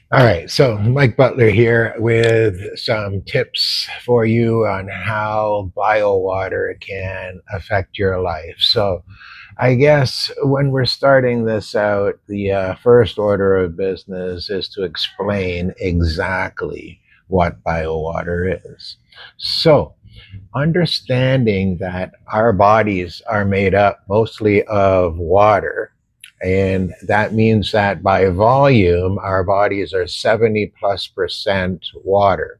All right, so Mike Butler here with some tips for you on how biowater can affect your life. So, I guess when we're starting this out, the first order of business is to explain exactly what biowater is. So, understanding that our bodies are made up mostly of water. And that means that by volume, our bodies are 70 plus percent water.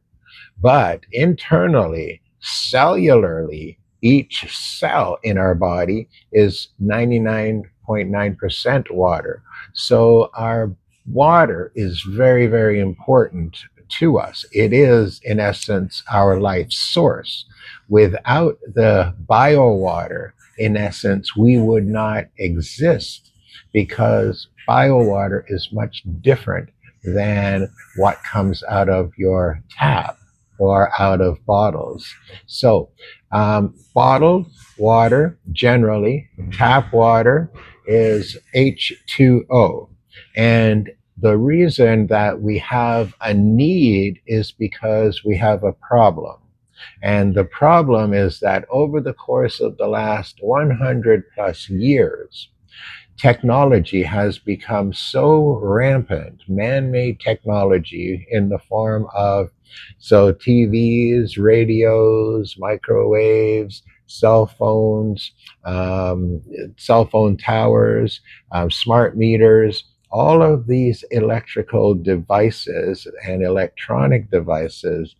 But internally, cellularly, each cell in our body is 99.9% water. So our water is very, very important to us. It is, in essence, our life source. Without the biowater, in essence, we would not exist because biowater is much different than what comes out of your tap or out of bottles. So, bottled water, generally, tap water is H2O. And the reason that we have a need is because we have a problem. And the problem is that over the course of the last 100 plus years, technology has become so rampant, man-made technology in the form of TVs, radios, microwaves, cell phones, cell phone towers, smart meters. All of these electrical devices and electronic devices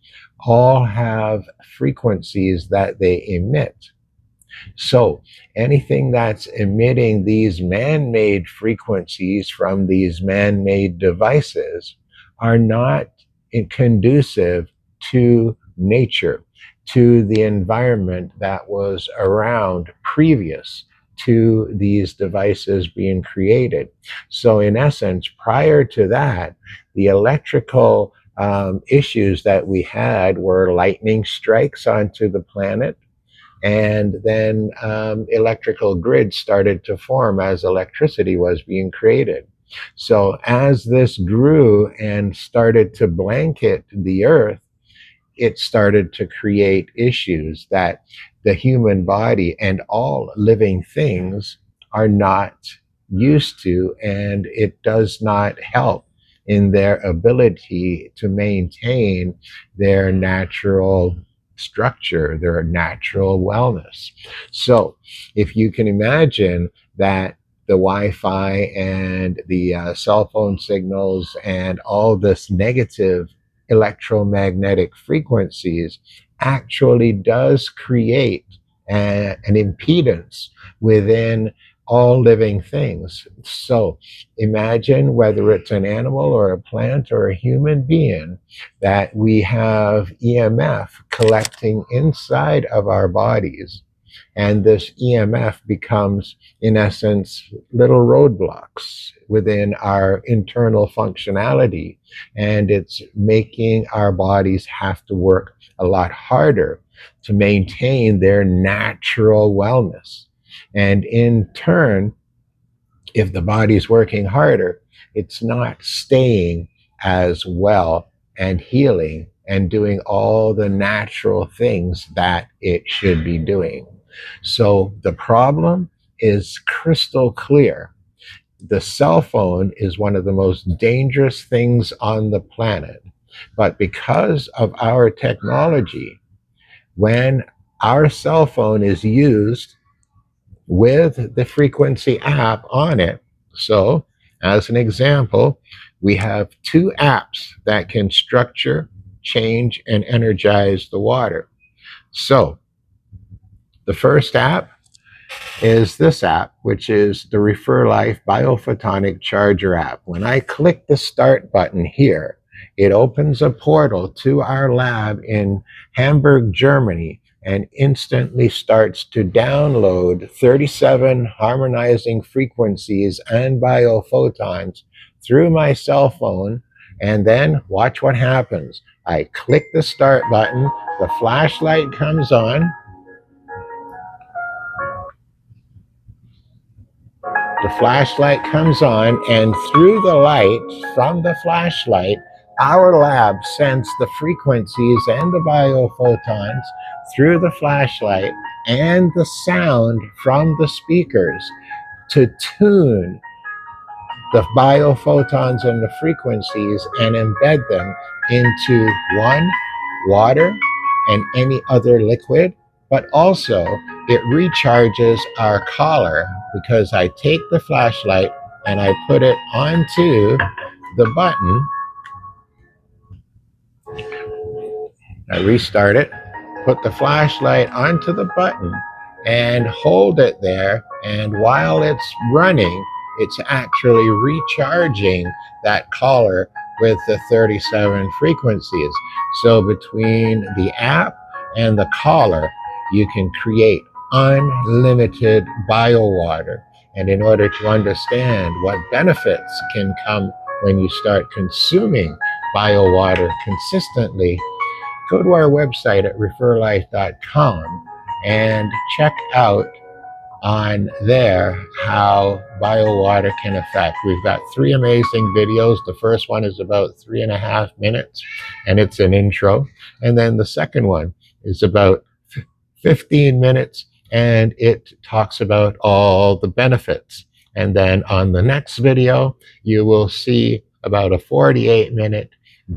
all have frequencies that they emit. So anything that's emitting these man-made frequencies from these man-made devices are not conducive to nature, to the environment that was around previous to these devices being created. So in essence, prior to that, the electrical issues that we had were lightning strikes onto the planet, and then electrical grids started to form as electricity was being created. So as this grew and started to blanket the earth, it started to create issues that the human body and all living things are not used to, and it does not help in their ability to maintain their natural structure, their natural wellness. So, if you can imagine that the Wi-Fi and the cell phone signals and all this negative electromagnetic frequencies actually does create an impedance within all living things. So imagine whether it's an animal or a plant or a human being, that we have EMF collecting inside of our bodies. And this EMF becomes, in essence, little roadblocks within our internal functionality. And it's making our bodies have to work a lot harder to maintain their natural wellness. And in turn, if the body's working harder, it's not staying as well and healing and doing all the natural things that it should be doing. So the problem is crystal clear. The cell phone is one of the most dangerous things on the planet. But because of our technology, when our cell phone is used with the frequency app on it. So, as an example, we have two apps that can structure, change, and energize the water. So, the first app is this app, which is the Refer Life Biophotonic Charger app. When I click the start button here, it opens a portal to our lab in Hamburg, Germany, and instantly starts to download 37 harmonizing frequencies and biophotons through my cell phone. And then watch what happens. I click the start button, the flashlight comes on, The flashlight comes on, and through the light from the flashlight, our lab sends the frequencies and the biophotons through the flashlight and the sound from the speakers to tune the biophotons and the frequencies and embed them into one, water and any other liquid, but also it recharges our collar because I take the flashlight and I put it onto the button. I restart it, put the flashlight onto the button and hold it there, and while it's running, it's actually recharging that collar with the 37 frequencies. So between the app and the collar, you can create unlimited biowater. And in order to understand what benefits can come when you start consuming biowater consistently, go to our website at referlife.com and check out on there how biowater can affect. We've got 3 amazing videos. The first one is about 3.5 minutes, and it's an intro. And then the second one is about 15 minutes, and it talks about all the benefits. And then on the next video, you will see about a 48-minute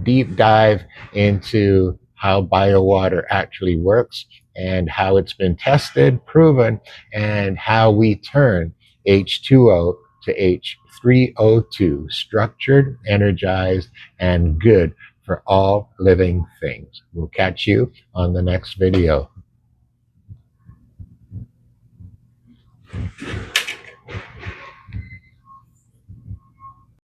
deep dive into how biowater actually works and how it's been tested, proven, and how we turn H2O to H3O2, structured, energized, and good for all living things. We'll catch you on the next video.